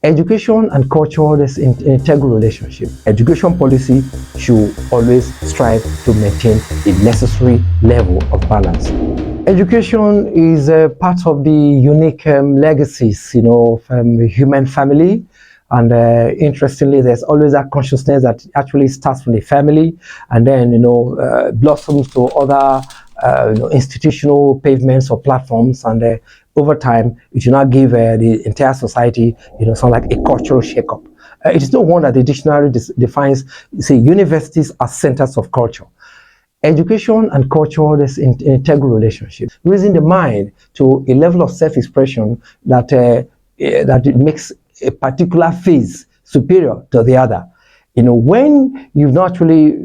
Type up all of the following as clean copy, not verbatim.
Education and culture is an integral relationship. Education policy should always strive to maintain the necessary level of balance. Education is a part of the unique legacies, of the human family. And interestingly, there's always that consciousness that actually starts from the family and then, blossoms to other institutional pavements or platforms, and over time, it will now give the entire society, something like a cultural shake-up. It is no wonder the dictionary defines, say, universities as centers of culture. Education and culture is an integral relationship, raising the mind to a level of self-expression that it makes a particular phase superior to the other. When you've not actually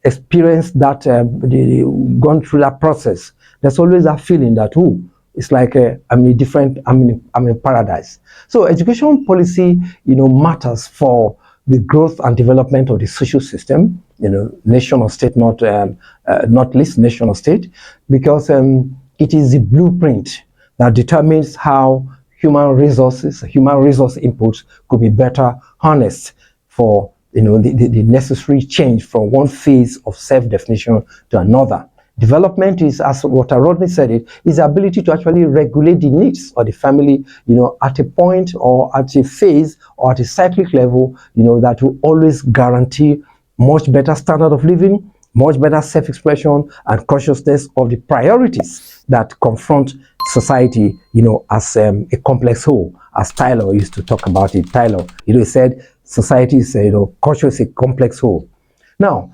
experienced that, gone through that process, there's always that feeling that, it's like I'm in paradise. So education policy, matters for the growth and development of the social system, nation or state, not least nation or state, because it is the blueprint that determines how human resource inputs could be better harnessed for the necessary change from one phase of self-definition to another. Development is, as Walter Rodney said it, is the ability to actually regulate the needs of the family, at a point or at a phase or at a cyclic level, that will always guarantee much better standard of living, much better self-expression and consciousness of the priorities that confront society, as a complex whole, as Tyler used to talk about it. Tyler, he said, society is, culture is a complex whole. Now,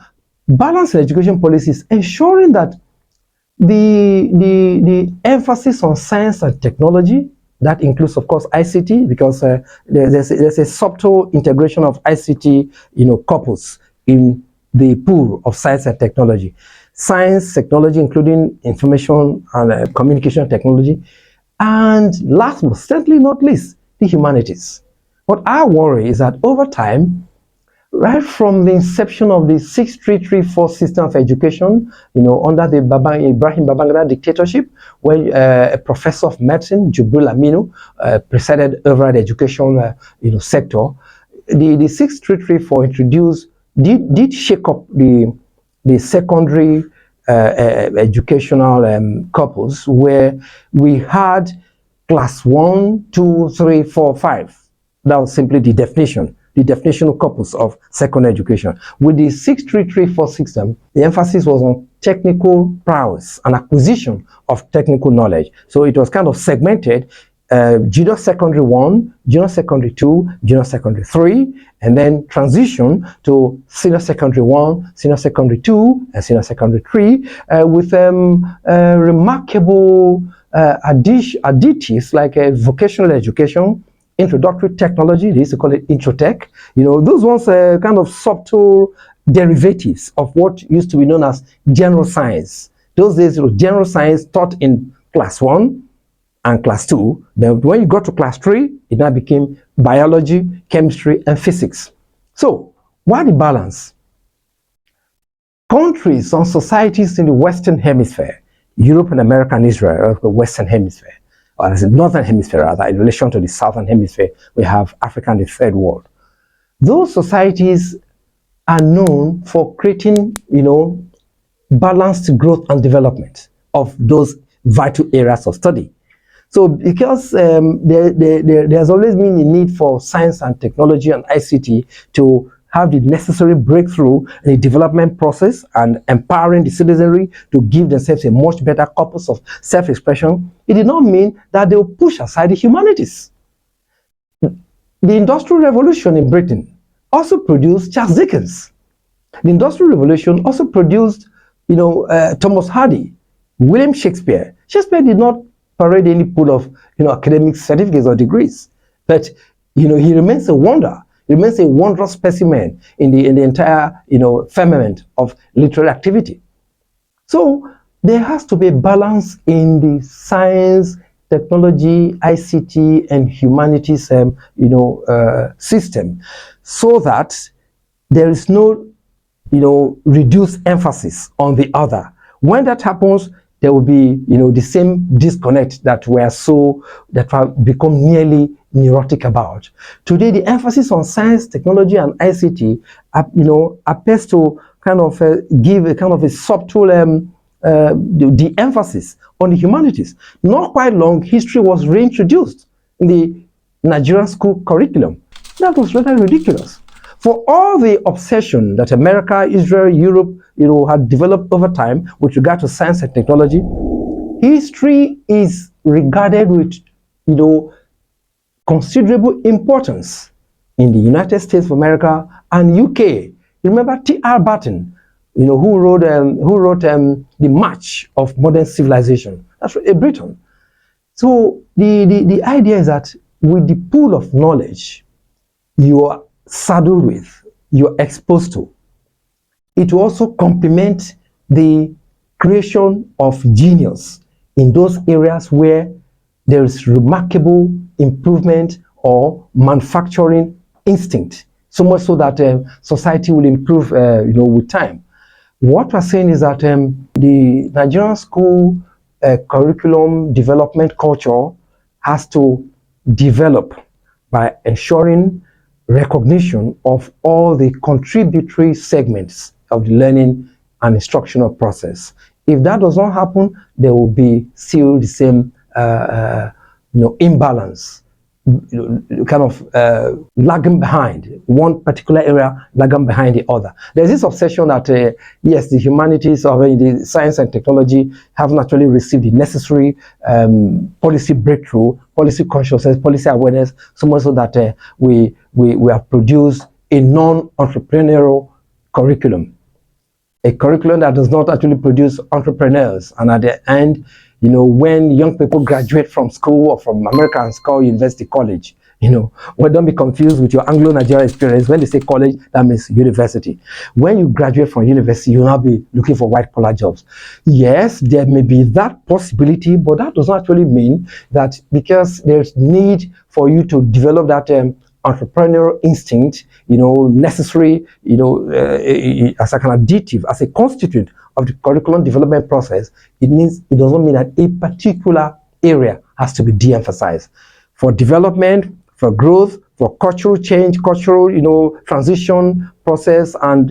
balanced education policies ensuring that the emphasis on science and technology, that includes, of course, ICT, because there's a subtle integration of ICT, corpus in the pool of science and technology. Science, technology, including information and communication technology, and last but certainly not least, the humanities. What I worry is that over time, right from the inception of the 6334 system of education, under the Ibrahim Babangida dictatorship, where a professor of medicine, Jibril Aminu, presided over the education, sector, the 6334 did shake up the secondary educational corpus, where we had class 1, 2, 3, 4, 5. That was simply the definitional corpus of secondary education. With the 6334 system, the emphasis was on technical prowess and acquisition of technical knowledge. So it was kind of segmented, junior secondary 1, junior secondary 2, junior secondary 3, and then transition to senior secondary 1, senior secondary 2, and senior secondary 3, with remarkable additives like vocational education, introductory technology, they used to call it Introtech. Those ones are kind of subtle derivatives of what used to be known as general science. Those days, general science taught in class 1 and class 2. Then when you got to class 3, it now became biology, chemistry, and physics. So, why the balance? Countries or societies in the Western Hemisphere, Europe and America and Israel, the Western Hemisphere, or as the Northern Hemisphere rather, in relation to the Southern Hemisphere, we have Africa and the Third World. Those societies are known for creating, balanced growth and development of those vital areas of study. So because there's always been a need for science and technology and ICT to have the necessary breakthrough in the development process and empowering the citizenry to give themselves a much better corpus of self-expression, it did not mean that they will push aside the humanities. The Industrial Revolution in Britain also produced Charles Dickens. The Industrial Revolution also produced, Thomas Hardy, William Shakespeare. Shakespeare did not parade any pool of, academic certificates or degrees, but, he remains a wonder. It remains a wondrous specimen in the entire, firmament of literary activity. So there has to be a balance in the science, technology, ICT, and humanities, system, so that there is no, reduced emphasis on the other. When that happens, there will be, the same disconnect that have become nearly, neurotic about. Today, the emphasis on science, technology, and ICT, appears to kind of give a kind of a subtle the emphasis on the humanities. Not quite long, history was reintroduced in the Nigerian school curriculum. That was rather ridiculous. For all the obsession that America, Israel, Europe, had developed over time with regard to science and technology, history is regarded with, considerable importance in the United States of America and UK. Remember T.R. Barton, who wrote The March of Modern Civilization. That's a Briton. So the idea is that with the pool of knowledge you are saddled with, you're exposed to, it will also complement the creation of genius in those areas where there is remarkable improvement or manufacturing instinct, so much so that society will improve with time. What we're saying is that the Nigerian school curriculum development culture has to develop by ensuring recognition of all the contributory segments of the learning and instructional process. If that does not happen, there will be still the same imbalance, kind of lagging behind, one particular area lagging behind the other. There's this obsession that, yes, the humanities or the science and technology haven't actually received the necessary policy breakthrough, policy consciousness, policy awareness, so much so that we have produced a non-entrepreneurial curriculum. A curriculum that does not actually produce entrepreneurs. And at the end, when young people graduate from school or from American school, university, college, well, don't be confused with your Anglo-Nigerian experience. When they say college, that means university. When you graduate from university, you'll now be looking for white-collar jobs. Yes, there may be that possibility, but that does not actually mean that because there's need for you to develop that entrepreneurial instinct, necessary, as a kind of additive, as a constituent of the curriculum development process, it doesn't mean that a particular area has to be de-emphasized. For development, for growth, for cultural change, cultural, transition process, and,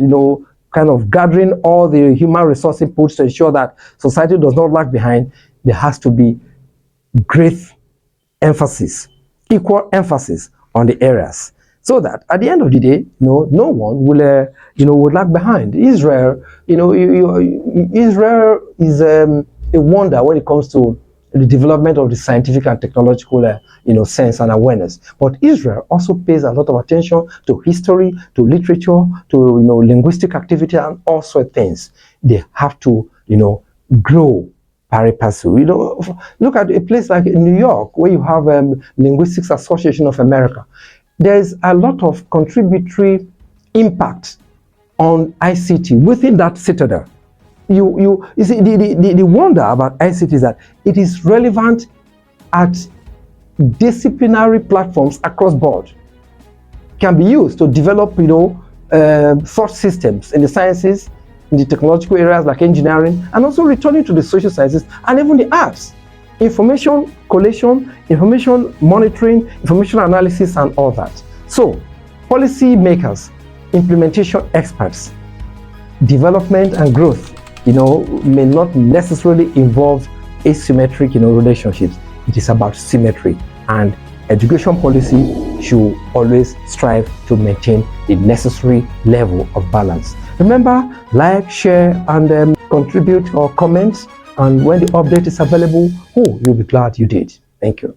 kind of gathering all the human resource inputs to ensure that society does not lag behind, there has to be great emphasis, equal emphasis on the areas, so that at the end of the day, no one will, would lag behind. Israel, Israel is a wonder when it comes to the development of the scientific and technological, sense and awareness. But Israel also pays a lot of attention to history, to literature, to linguistic activity, and all sorts of things. They have to, grow pari passu. Look at a place like New York, where you have Linguistics Association of America. There's a lot of contributory impact on ICT within that citadel. You see, the wonder about ICT is that it is relevant at disciplinary platforms across board. Can be used to develop, thought systems in the sciences, in the technological areas like engineering, and also returning to the social sciences and even the arts. Information collation, information monitoring, information analysis, and all that. So, policy makers, implementation experts, development and growth, may not necessarily involve asymmetric, relationships. It is about symmetry, and education policy should always strive to maintain the necessary level of balance. Remember, like, share, and contribute or comment. And when the update is available, you'll be glad you did. Thank you.